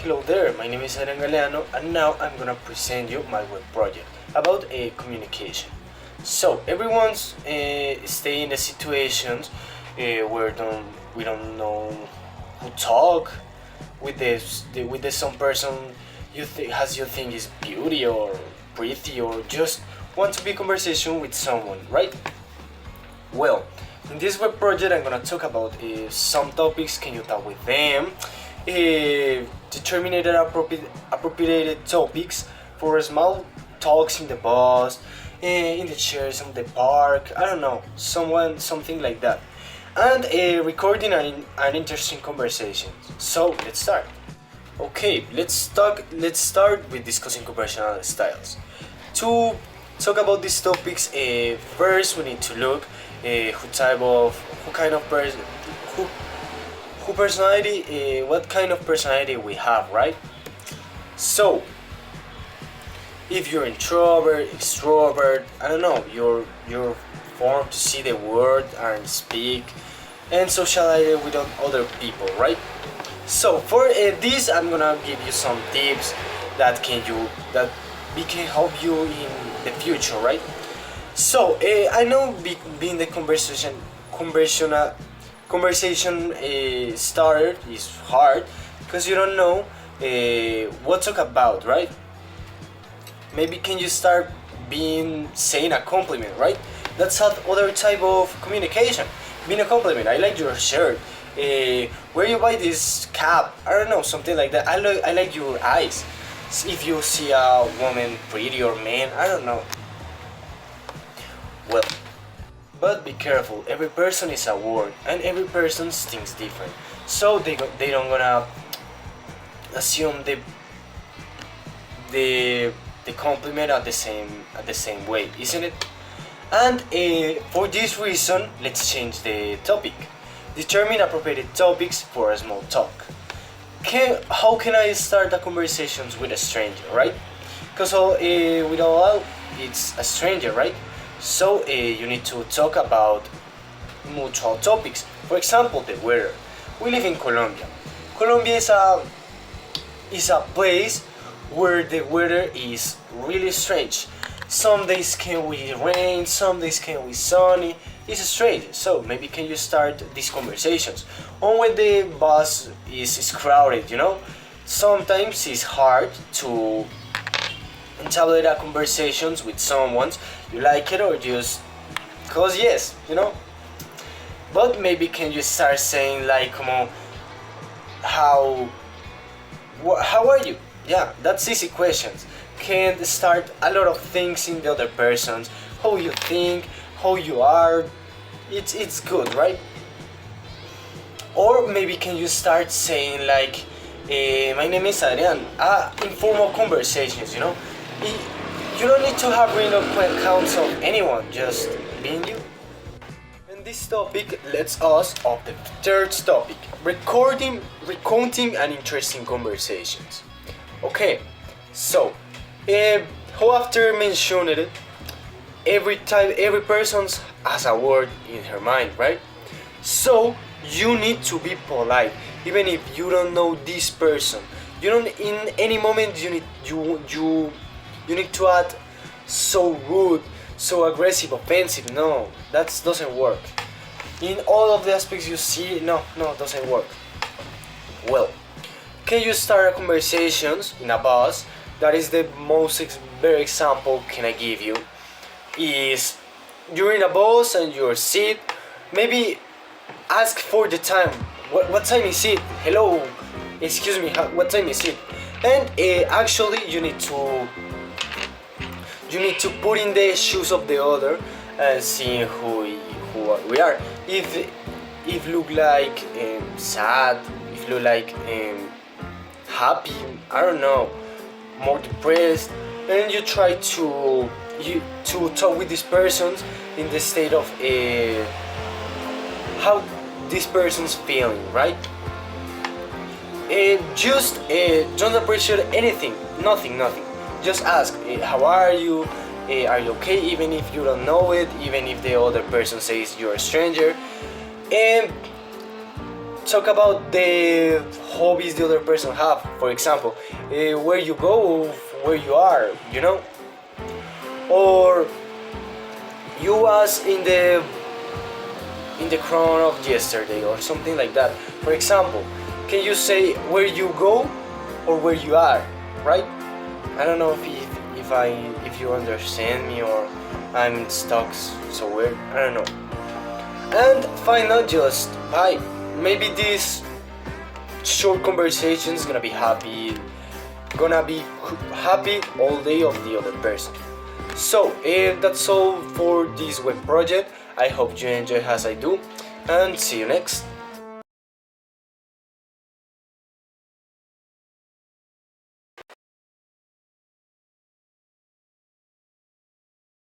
Hello there, my name is Adrián Galeano, and now I'm gonna present you my web project about communication. So everyone's stay in the situations where we don't know who talk with the some person you think is beauty or pretty or just want to be conversation with someone, right? Well, in this web project I'm gonna talk about some topics. Can you talk with them? Determinate appropriate topics for small talks in the bus, in the chairs in the park. I don't know, something like that, and recording an interesting conversation. So let's start. Okay, let's start with discussing conversational styles. To talk about these topics, first we need to look who kind of person who personality what kind of personality we have, right? So if you're introvert, extrovert, I don't know, you're formed to see the world and speak and socialize with other people, right? So for this I'm gonna give you some tips that can help you in the future, right? So I know being the conversation starter is hard because you don't know what to talk about, right? Maybe can you start saying a compliment, right? That's other type of communication. Being a compliment. I like your shirt. Where you buy this cap? I don't know, something like that. I like your eyes. If you see a woman pretty or man, I don't know. Well, but be careful. Every person is a word, and every person thinks different. So they don't gonna assume the compliment at the same way, isn't it? And for this reason, let's change the topic. Determine appropriate topics for a small talk. How can I start a conversation with a stranger, right? Because with all it's a stranger, right? So you need to talk about mutual topics. For example, the weather. We live in Colombia. Colombia is a place where the weather is really strange. Some days can we rain, some days can we sunny. It's strange. So maybe can you start these conversations? Or when the bus is crowded, you know? Sometimes it's hard to entablate a conversations with someone you like it or just cause yes, you know? But maybe can you start saying like, come on, how are you? Yeah, that's easy questions. Can start a lot of things in the other person's, how you think, how you are. It's good, right? Or maybe can you start saying like, my name is Adrián. Informal conversations, you know? You don't need to have real accounts of anyone, just being you. And this topic lets us of the third topic, recounting an interesting conversations. Okay, so how after mentioned it, every person has a word in her mind, right? So you need to be polite, even if you don't know this person. You don't in any moment you need to act so rude, so aggressive, offensive. No, that doesn't work. In all of the aspects you see, no, doesn't work. Well, can you start a conversations in a bus? That is the most very example can I give you. Is you're in a bus and your seat. Maybe ask for the time. What time is it? Hello, excuse me. What time is it? And actually you need to put in the shoes of the other and see who we are. If look like sad, if look like happy, I don't know, more depressed, and you try to talk with this person in the state of how this person's feeling, right? Just don't appreciate anything, nothing. Just ask, how are you? Are you okay? Even if you don't know it, even if the other person says you're a stranger. And talk about the hobbies the other person have. For example, where you go, where you are, you know, or you was in the crown of yesterday or something like that. For example, can you say where you go or where you are, right? I don't know if you understand me or I'm stuck so weird. I don't know. And final, just bye. Maybe this short conversation is gonna be happy all day of the other person. So that's all for this web project. I hope you enjoy as I do, and see you next.